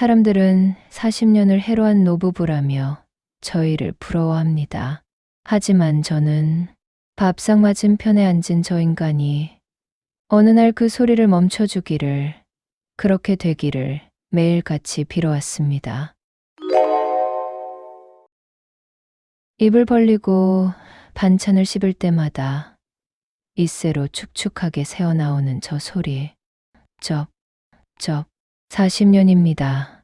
사람들은 40년을 해로한 노부부라며 저희를 부러워합니다. 하지만 저는 밥상 맞은편에 앉은 저 인간이 어느 날 그 소리를 멈춰주기를, 그렇게 되기를 매일같이 빌어왔습니다. 입을 벌리고 반찬을 씹을 때마다 이새로 축축하게 새어나오는 저 소리. 쩝, 쩝. 40년입니다.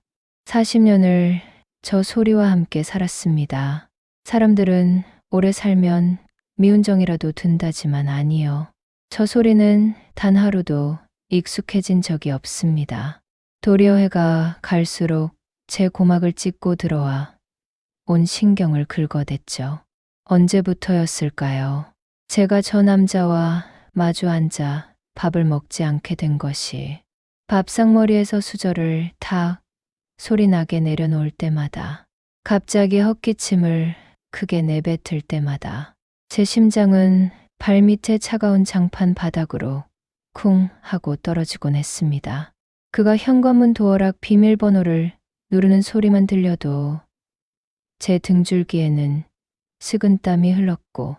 40년을 저 소리와 함께 살았습니다. 사람들은 오래 살면 미운정이라도 든다지만 아니요. 저 소리는 단 하루도 익숙해진 적이 없습니다. 도리어 해가 갈수록 제 고막을 찢고 들어와 온 신경을 긁어댔죠. 언제부터였을까요? 제가 저 남자와 마주 앉아 밥을 먹지 않게 된 것이. 밥상머리에서 수저를 탁 소리나게 내려놓을 때마다, 갑자기 헛기침을 크게 내뱉을 때마다 제 심장은 발밑에 차가운 장판 바닥으로 쿵 하고 떨어지곤 했습니다. 그가 현관문 도어락 비밀번호를 누르는 소리만 들려도 제 등줄기에는 식은땀이 흘렀고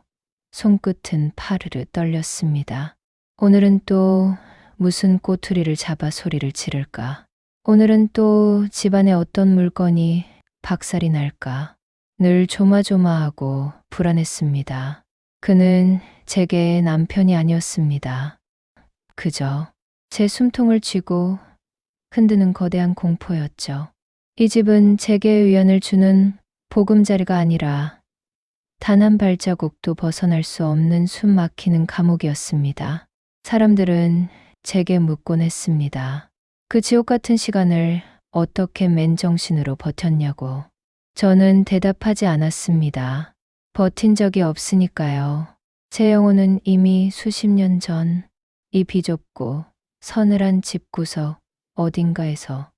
손끝은 파르르 떨렸습니다. 오늘은 또 무슨 꼬투리를 잡아 소리를 지를까? 오늘은 또 집안에 어떤 물건이 박살이 날까? 늘 조마조마하고 불안했습니다. 그는 제게 남편이 아니었습니다. 그저 제 숨통을 쥐고 흔드는 거대한 공포였죠. 이 집은 제게 위안을 주는 보금자리가 아니라 단 한 발자국도 벗어날 수 없는 숨 막히는 감옥이었습니다. 사람들은 제게 묻곤 했습니다. 그 지옥 같은 시간을 어떻게 맨정신으로 버텼냐고. 저는 대답하지 않았습니다. 버틴 적이 없으니까요. 제 영혼은 이미 수십 년 전 이 비좁고 서늘한 집구석 어딘가에서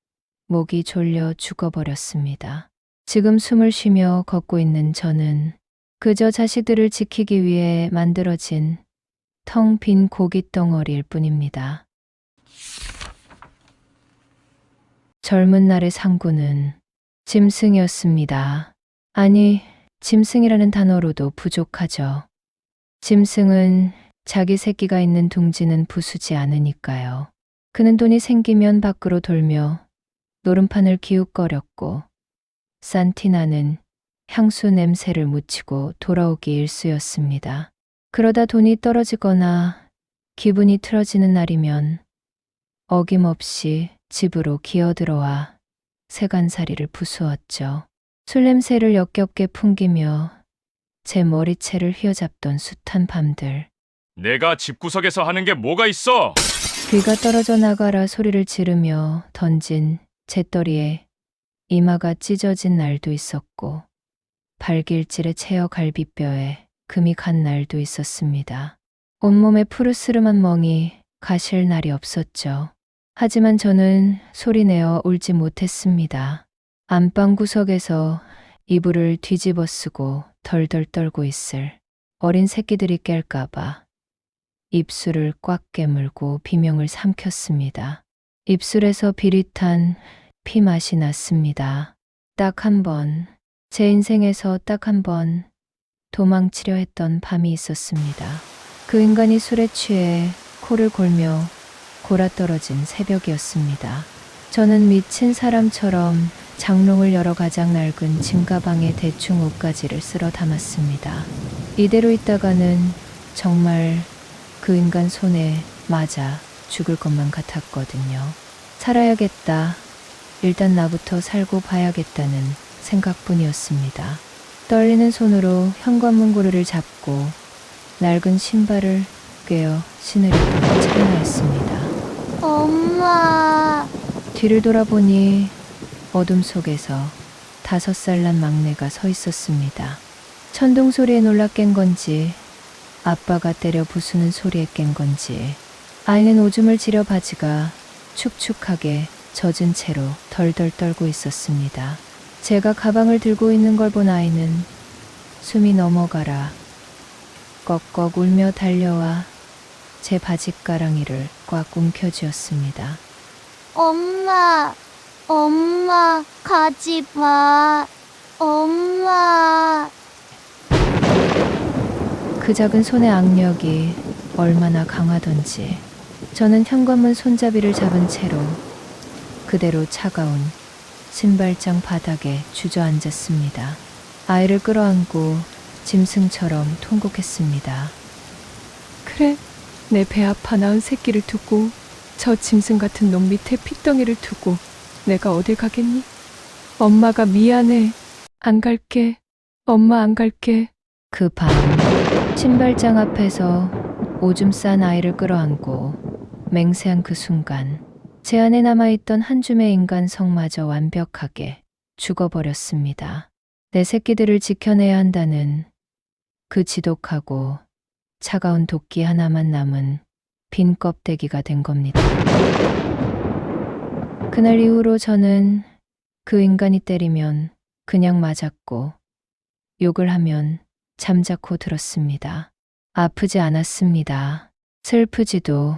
목이 졸려 죽어버렸습니다. 지금 숨을 쉬며 걷고 있는 저는 그저 자식들을 지키기 위해 만들어진 텅 빈 고깃덩어리일 뿐입니다. 젊은 날의 상구는 짐승이었습니다. 아니, 짐승이라는 단어로도 부족하죠. 짐승은 자기 새끼가 있는 둥지는 부수지 않으니까요. 그는 돈이 생기면 밖으로 돌며 노름판을 기웃거렸고 산티나는 향수 냄새를 묻히고 돌아오기 일쑤였습니다. 그러다 돈이 떨어지거나 기분이 틀어지는 날이면 어김없이 집으로 기어들어와 세간살이를 부수었죠. 술 냄새를 역겹게 풍기며 제 머리채를 휘어잡던 숱한 밤들. 내가 집구석에서 하는 게 뭐가 있어? 귀가 떨어져 나가라 소리를 지르며 던진 재떨이에 이마가 찢어진 날도 있었고 발길질의 체어 갈비뼈에 금이 간 날도 있었습니다. 온몸에 푸르스름한 멍이 가실 날이 없었죠. 하지만 저는 소리내어 울지 못했습니다. 안방 구석에서 이불을 뒤집어 쓰고 덜덜 떨고 있을 어린 새끼들이 깰까봐 입술을 꽉 깨물고 비명을 삼켰습니다. 입술에서 비릿한 피 맛이 났습니다. 딱 한 번, 제 인생에서 딱 한 번 도망치려 했던 밤이 있었습니다. 그 인간이 술에 취해 코를 골며 골아떨어진 새벽이었습니다. 저는 미친 사람처럼 장롱을 열어 가장 낡은 짐가방에 대충 옷가지를 쓸어 담았습니다. 이대로 있다가는 정말 그 인간 손에 맞아 죽을 것만 같았거든요. 살아야겠다. 일단 나부터 살고 봐야겠다는 생각뿐이었습니다. 떨리는 손으로 현관문 고리를 잡고 낡은 신발을 꿰어 신으려고 참여했습니다. 엄마. 뒤를 돌아보니 어둠 속에서 5살 난 막내가 서 있었습니다. 천둥 소리에 놀라 깬 건지 아빠가 때려 부수는 소리에 깬 건지 아이는 오줌을 지려 바지가 축축하게 젖은 채로 덜덜 떨고 있었습니다. 제가 가방을 들고 있는 걸 본 아이는 숨이 넘어가라 꺽꺽 울며 달려와 제 바지가랑이를 꽉 움켜쥐었습니다. 엄마. 엄마, 가지 마. 엄마. 그 작은 손의 악력이 얼마나 강하던지 저는 현관문 손잡이를 잡은 채로 그대로 차가운 신발장 바닥에 주저앉았습니다. 아이를 끌어안고 짐승처럼 통곡했습니다. 그래, 내 배 아파 낳은 새끼를 두고 저 짐승 같은 놈 밑에 핏덩이를 두고 내가 어딜 가겠니? 엄마가 미안해. 안 갈게. 엄마 안 갈게. 그 밤 신발장 앞에서 오줌 싼 아이를 끌어안고 맹세한 그 순간 제 안에 남아있던 한 줌의 인간성마저 완벽하게 죽어버렸습니다. 내 새끼들을 지켜내야 한다는 그 지독하고 차가운 도끼 하나만 남은 빈 껍데기가 된 겁니다. 그날 이후로 저는 그 인간이 때리면 그냥 맞았고 욕을 하면 잠자코 들었습니다. 아프지 않았습니다. 슬프지도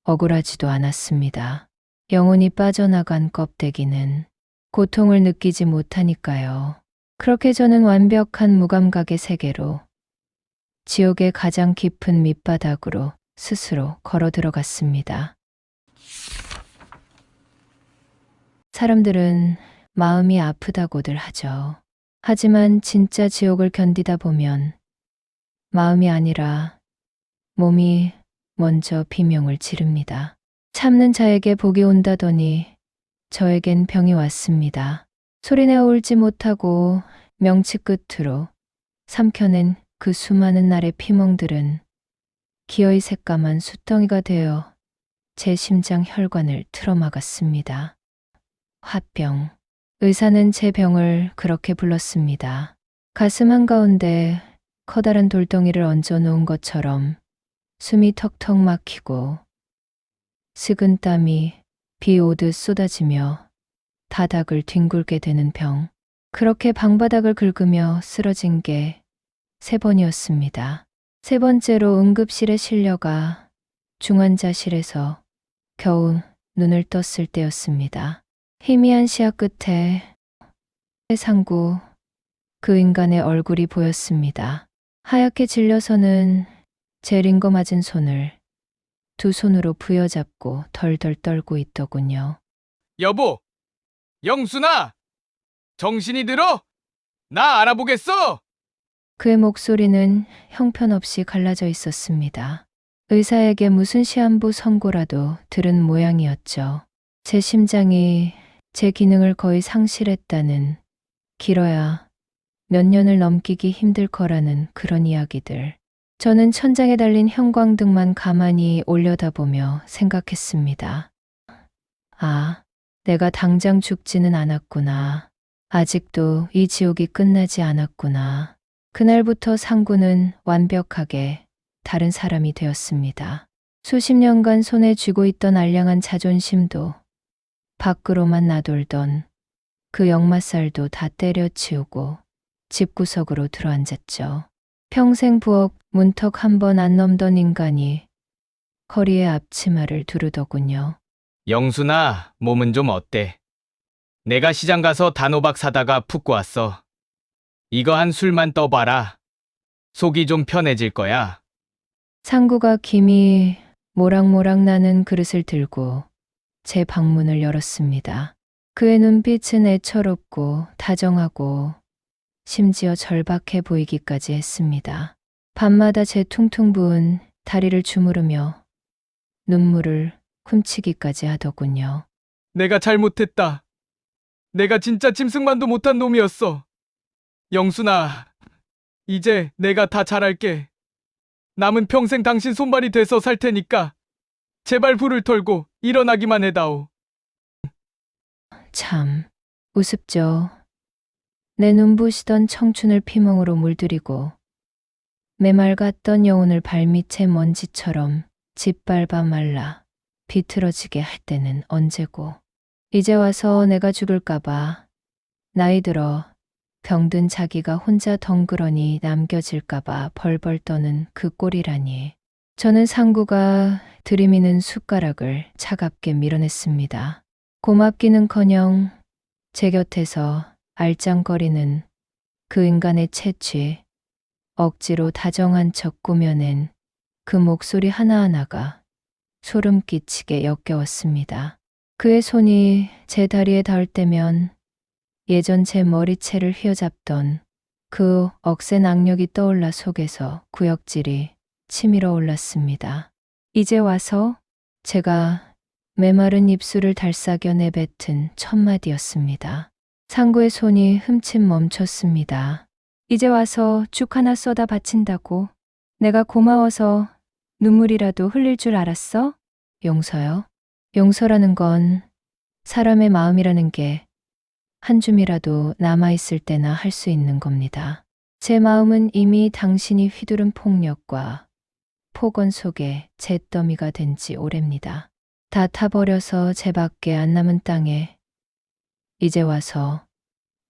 억울하지도 않았습니다. 영혼이 빠져나간 껍데기는 고통을 느끼지 못하니까요. 그렇게 저는 완벽한 무감각의 세계로 지옥의 가장 깊은 밑바닥으로 스스로 걸어 들어갔습니다. 사람들은 마음이 아프다고들 하죠. 하지만 진짜 지옥을 견디다 보면 마음이 아니라 몸이 먼저 비명을 지릅니다. 참는 자에게 복이 온다더니 저에겐 병이 왔습니다. 소리내어 울지 못하고 명치 끝으로 삼켜낸 그 수많은 날의 피멍들은 기어이 새까만 수덩이가 되어 제 심장 혈관을 틀어막았습니다. 화병. 의사는 제 병을 그렇게 불렀습니다. 가슴 한가운데 커다란 돌덩이를 얹어 놓은 것처럼 숨이 턱턱 막히고 식은 땀이 비 오듯 쏟아지며 바닥을 뒹굴게 되는 병. 그렇게 방바닥을 긁으며 쓰러진 게 3번이었습니다. 3번째로 응급실에 실려가 중환자실에서 겨우 눈을 떴을 때였습니다. 희미한 시야 끝에 상구 그 인간의 얼굴이 보였습니다. 하얗게 질려서는 제 링거 맞은 손을 두 손으로 부여잡고 덜덜 떨고 있더군요. 여보, 영순아, 정신이 들어? 나 알아보겠어. 그의 목소리는 형편없이 갈라져 있었습니다. 의사에게 무슨 시한부 선고라도 들은 모양이었죠. 제 심장이 제 기능을 거의 상실했다는, 길어야 몇 년을 넘기기 힘들 거라는 그런 이야기들. 저는 천장에 달린 형광등만 가만히 올려다보며 생각했습니다. 아, 내가 당장 죽지는 않았구나. 아직도 이 지옥이 끝나지 않았구나. 그날부터 상구는 완벽하게 다른 사람이 되었습니다. 수십 년간 손에 쥐고 있던 알량한 자존심도 밖으로만 나돌던 그 역마살도 다 때려치우고 집구석으로 들어앉았죠. 평생 부엌 문턱 한 번 안 넘던 인간이 허리에 앞치마를 두르더군요. 영순아, 몸은 좀 어때? 내가 시장 가서 단호박 사다가 푹고 왔어. 이거 한 술만 떠봐라. 속이 좀 편해질 거야. 상구가 김이 모락모락 나는 그릇을 들고 제 방문을 열었습니다. 그의 눈빛은 애처롭고 다정하고 심지어 절박해 보이기까지 했습니다. 밤마다 제 퉁퉁 부은 다리를 주무르며 눈물을 훔치기까지 하더군요. 내가 잘못했다. 내가 진짜 짐승만도 못한 놈이었어. 영순아, 이제 내가 다 잘할게. 남은 평생 당신 손발이 돼서 살 테니까 제발 불을 털고 일어나기만 해다오. 참 우습죠. 내 눈부시던 청춘을 피멍으로 물들이고 메말갔던 영혼을 발밑의 먼지처럼 짓밟아 말라 비틀어지게 할 때는 언제고. 이제 와서 내가 죽을까봐, 나이 들어 병든 자기가 혼자 덩그러니 남겨질까봐 벌벌 떠는 그 꼴이라니. 저는 상구가 들이미는 숟가락을 차갑게 밀어냈습니다. 고맙기는커녕 제 곁에서 알짱거리는 그 인간의 채취, 억지로 다정한 척 꾸며낸 그 목소리 하나하나가 소름 끼치게 역겨웠습니다. 그의 손이 제 다리에 닿을 때면 예전 제 머리채를 휘어잡던 그 억센 악력이 떠올라 속에서 구역질이 치밀어 올랐습니다. 이제 와서 제가 메마른 입술을 달싹여 내뱉은 첫 마디였습니다. 상구의 손이 흠칫 멈췄습니다. 이제 와서 죽 하나 쏟아 바친다고 내가 고마워서 눈물이라도 흘릴 줄 알았어? 용서요? 용서라는 건 사람의 마음이라는 게 한 줌이라도 남아있을 때나 할 수 있는 겁니다. 제 마음은 이미 당신이 휘두른 폭력과 폭언 속에 잿더미가 된 지 오래입니다. 다 타버려서 제 밖에 안 남은 땅에 이제 와서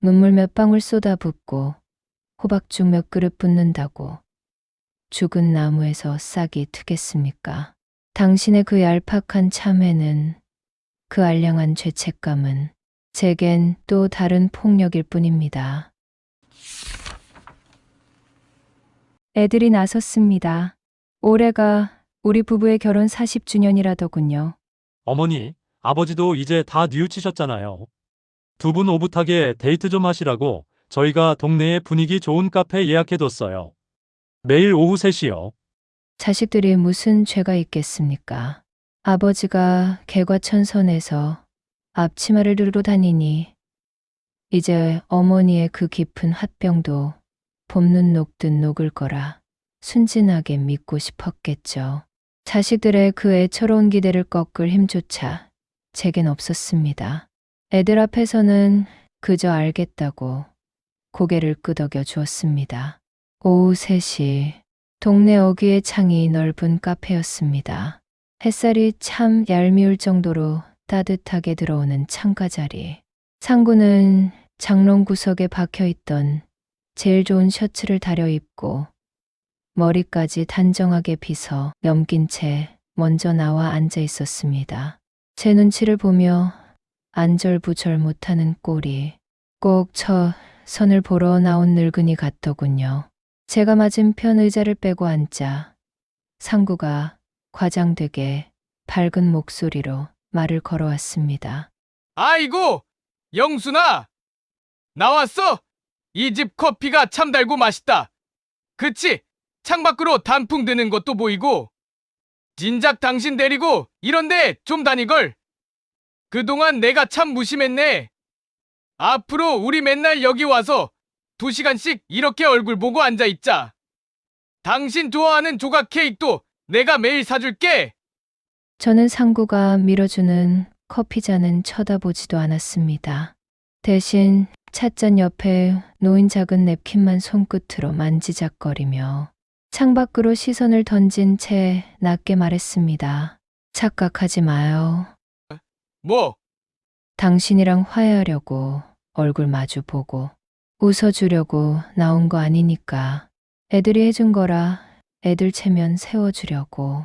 눈물 몇 방울 쏟아붓고 호박죽 몇 그릇 붓는다고 죽은 나무에서 싹이 트겠습니까? 당신의 그 얄팍한 참회는, 그 알량한 죄책감은 제겐 또 다른 폭력일 뿐입니다. 애들이 나섰습니다. 올해가 우리 부부의 결혼 40주년이라더군요. 어머니, 아버지도 이제 다 뉘우치셨잖아요. 두 분 오붓하게 데이트 좀 하시라고 저희가 동네에 분위기 좋은 카페 예약해뒀어요. 매일 오후 3시요. 자식들이 무슨 죄가 있겠습니까? 아버지가 개과천선에서 앞치마를 두르러 다니니 이제 어머니의 그 깊은 화병도 봄눈 녹듯 녹을 거라 순진하게 믿고 싶었겠죠. 자식들의 그 애처로운 기대를 꺾을 힘조차 제겐 없었습니다. 애들 앞에서는 그저 알겠다고 고개를 끄덕여 주었습니다. 오후 3시, 동네 어귀의 창이 넓은 카페였습니다. 햇살이 참 얄미울 정도로 따뜻하게 들어오는 창가 자리. 상구는 장롱 구석에 박혀있던 제일 좋은 셔츠를 다려 입고 머리까지 단정하게 빗어 넘긴 채 먼저 나와 앉아 있었습니다. 제 눈치를 보며 안절부절 못하는 꼴이 꼭 저 선을 보러 나온 늙은이 같더군요. 제가 맞은편 의자를 빼고 앉자 상구가 과장되게 밝은 목소리로 말을 걸어왔습니다. 아이고, 영순아! 나왔어? 이 집 커피가 참 달고 맛있다. 그치? 창밖으로 단풍 드는 것도 보이고. 진작 당신 데리고 이런데 좀 다니걸. 그동안 내가 참 무심했네. 앞으로 우리 맨날 여기 와서 2시간씩 이렇게 얼굴 보고 앉아있자. 당신 좋아하는 조각 케이크도 내가 매일 사줄게. 저는 상구가 밀어주는 커피잔은 쳐다보지도 않았습니다. 대신 찻잔 옆에 놓인 작은 냅킨만 손끝으로 만지작거리며 창밖으로 시선을 던진 채 낮게 말했습니다. 착각하지 마요. 뭐? 당신이랑 화해하려고 얼굴 마주 보고 웃어주려고 나온 거 아니니까. 애들이 해준 거라 애들 체면 세워주려고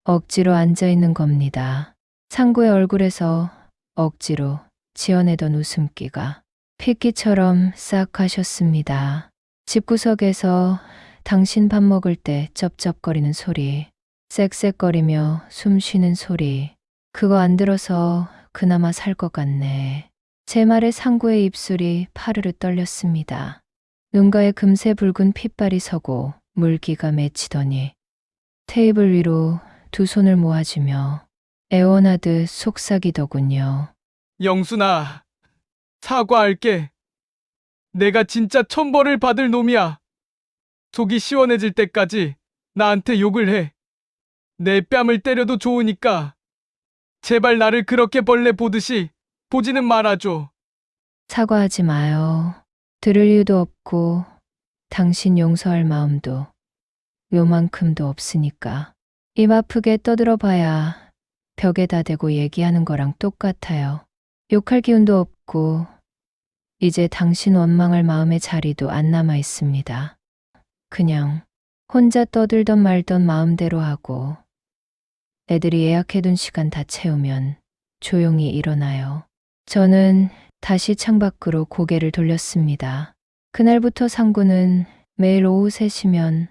억지로 앉아있는 겁니다. 상구의 얼굴에서 억지로 지어내던 웃음기가 핏기처럼 싹 가셨습니다. 집구석에서 당신 밥 먹을 때 쩝쩝거리는 소리, 쌕쌕거리며 숨 쉬는 소리, 그거 안 들어서 그나마 살 것 같네. 제 말에 상구의 입술이 파르르 떨렸습니다. 눈가에 금세 붉은 핏발이 서고 물기가 맺히더니 테이블 위로 두 손을 모아주며 애원하듯 속삭이더군요. 영순아, 사과할게. 내가 진짜 천벌을 받을 놈이야. 속이 시원해질 때까지 나한테 욕을 해. 내 뺨을 때려도 좋으니까 제발 나를 그렇게 벌레 보듯이 보지는 말아줘. 사과하지 마요. 들을 이유도 없고 당신 용서할 마음도 요만큼도 없으니까. 입 아프게 떠들어봐야 벽에다 대고 얘기하는 거랑 똑같아요. 욕할 기운도 없고 이제 당신 원망할 마음의 자리도 안 남아 있습니다. 그냥 혼자 떠들던 말던 마음대로 하고 애들이 예약해둔 시간 다 채우면 조용히 일어나요. 저는 다시 창밖으로 고개를 돌렸습니다. 그날부터 상구는 매일 오후 3시면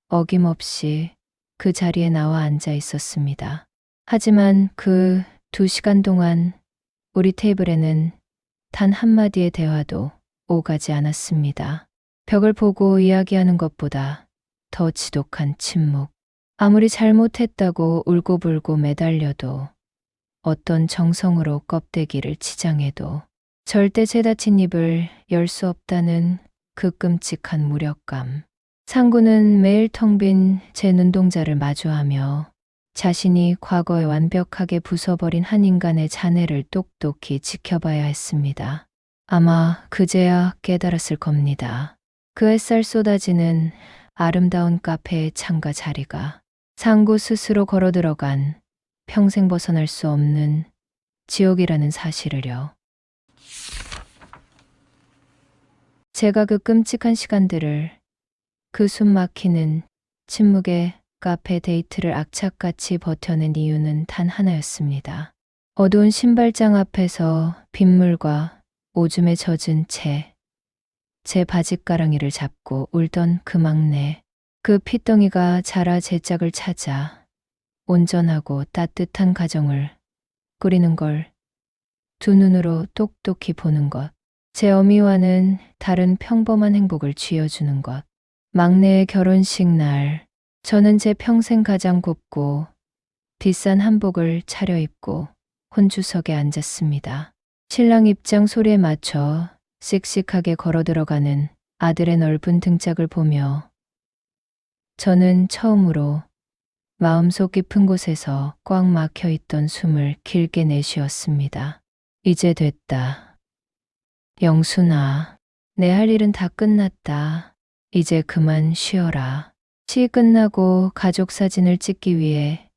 어김없이 그 자리에 나와 앉아 있었습니다. 하지만 그 2시간 동안 우리 테이블에는 단 한마디의 대화도 오가지 않았습니다. 벽을 보고 이야기하는 것보다 더 지독한 침묵. 아무리 잘못했다고 울고불고 매달려도 어떤 정성으로 껍데기를 치장해도 절대 제 닫힌 입을 열 수 없다는 그 끔찍한 무력감. 상구는 매일 텅 빈 제 눈동자를 마주하며 자신이 과거에 완벽하게 부숴버린 한 인간의 잔해를 똑똑히 지켜봐야 했습니다. 아마 그제야 깨달았을 겁니다. 그 햇살 쏟아지는 아름다운 카페의 창가 자리가 상구 스스로 걸어들어간 평생 벗어날 수 없는 지옥이라는 사실을요. 제가 그 끔찍한 시간들을 그 숨 막히는 침묵의 카페 데이트를 악착같이 버텨낸 이유는 단 하나였습니다. 어두운 신발장 앞에서 빗물과 오줌에 젖은 제 바짓가랑이를 잡고 울던 그 막내, 그 핏덩이가 자라 제 짝을 찾아 온전하고 따뜻한 가정을 꾸리는 걸 두 눈으로 똑똑히 보는 것, 제 어미와는 다른 평범한 행복을 쥐어주는 것. 막내의 결혼식 날, 저는 제 평생 가장 곱고 비싼 한복을 차려입고 혼주석에 앉았습니다. 신랑 입장 소리에 맞춰 씩씩하게 걸어들어가는 아들의 넓은 등짝을 보며 저는 처음으로 마음속 깊은 곳에서 꽉 막혀있던 숨을 길게 내쉬었습니다. 이제 됐다. 영순아, 내 할 일은 다 끝났다. 이제 그만 쉬어라. 시 끝나고 가족 사진을 찍기 위해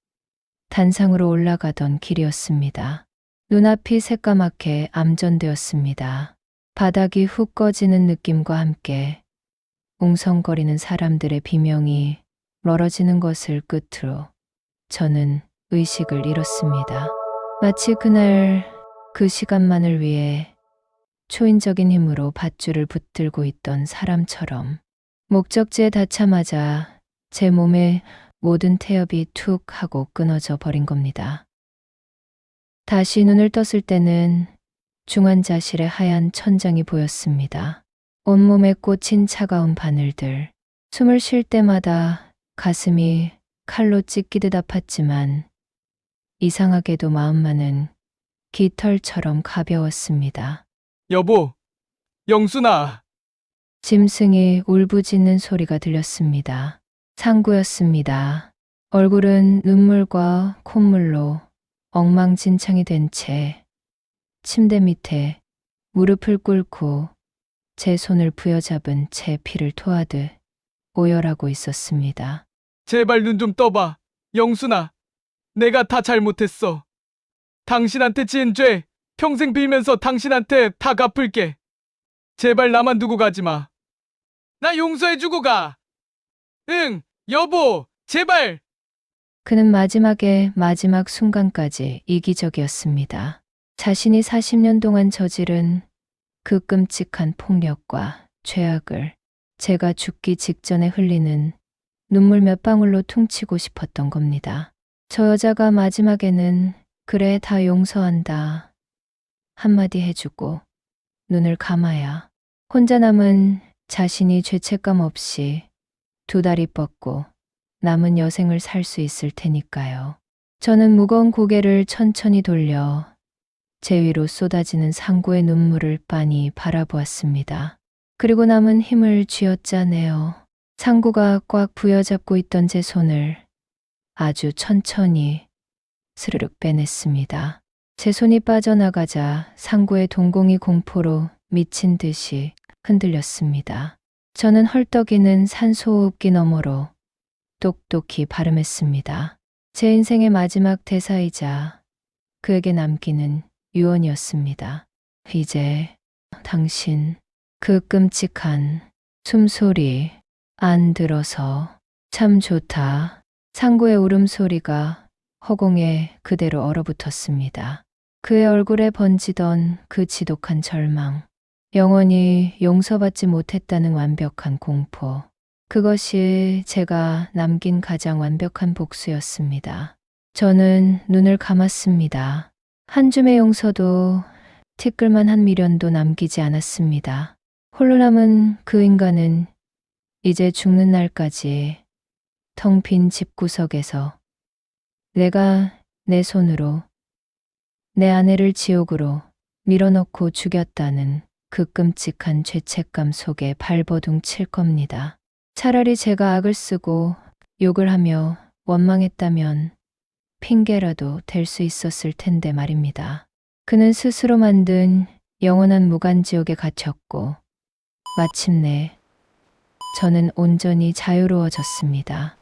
단상으로 올라가던 길이었습니다. 눈앞이 새까맣게 암전되었습니다. 바닥이 훅 꺼지는 느낌과 함께 웅성거리는 사람들의 비명이 멀어지는 것을 끝으로 저는 의식을 잃었습니다. 마치 그날 그 시간만을 위해 초인적인 힘으로 밧줄을 붙들고 있던 사람처럼 목적지에 닿자마자 제 몸의 모든 태엽이 툭 하고 끊어져 버린 겁니다. 다시 눈을 떴을 때는 중환자실의 하얀 천장이 보였습니다. 온몸에 꽂힌 차가운 바늘들. 숨을 쉴 때마다 가슴이 칼로 찢기듯 아팠지만 이상하게도 마음만은 깃털처럼 가벼웠습니다. 여보, 영순아. 짐승이 울부짖는 소리가 들렸습니다. 상구였습니다. 얼굴은 눈물과 콧물로 엉망진창이 된 채 침대 밑에 무릎을 꿇고 제 손을 부여잡은 채 피를 토하듯 오열하고 있었습니다. 제발 눈 좀 떠봐. 영순아, 내가 다 잘못했어. 당신한테 지은 죄 평생 빌면서 당신한테 다 갚을게. 제발 나만 두고 가지 마. 나 용서해주고 가. 응, 여보, 제발. 그는 마지막 순간까지 이기적이었습니다. 자신이 40년 동안 저지른 그 끔찍한 폭력과 죄악을 제가 죽기 직전에 흘리는 눈물 몇 방울로 퉁치고 싶었던 겁니다. 저 여자가 마지막에는 그래 다 용서한다 한마디 해주고 눈을 감아야 혼자 남은 자신이 죄책감 없이 두 다리 뻗고 남은 여생을 살 수 있을 테니까요. 저는 무거운 고개를 천천히 돌려 제 위로 쏟아지는 상구의 눈물을 빤히 바라보았습니다. 그리고 남은 힘을 쥐어짜내어 상구가 꽉 부여잡고 있던 제 손을 아주 천천히 스르륵 빼냈습니다. 제 손이 빠져나가자 상구의 동공이 공포로 미친 듯이 흔들렸습니다. 저는 헐떡이는 산소호흡기 너머로 똑똑히 발음했습니다. 제 인생의 마지막 대사이자 그에게 남기는 유언이었습니다. 이제 당신 그 끔찍한 숨소리 안 들어서 참 좋다. 상구의 울음소리가 허공에 그대로 얼어붙었습니다. 그의 얼굴에 번지던 그 지독한 절망. 영원히 용서받지 못했다는 완벽한 공포. 그것이 제가 남긴 가장 완벽한 복수였습니다. 저는 눈을 감았습니다. 한 줌의 용서도 티끌만한 미련도 남기지 않았습니다. 홀로 남은 그 인간은 이제 죽는 날까지 텅 빈 집구석에서 내가 내 손으로 내 아내를 지옥으로 밀어넣고 죽였다는 그 끔찍한 죄책감 속에 발버둥 칠 겁니다. 차라리 제가 악을 쓰고 욕을 하며 원망했다면 핑계라도 될 수 있었을 텐데 말입니다. 그는 스스로 만든 영원한 무간지옥에 갇혔고 마침내 저는 온전히 자유로워졌습니다.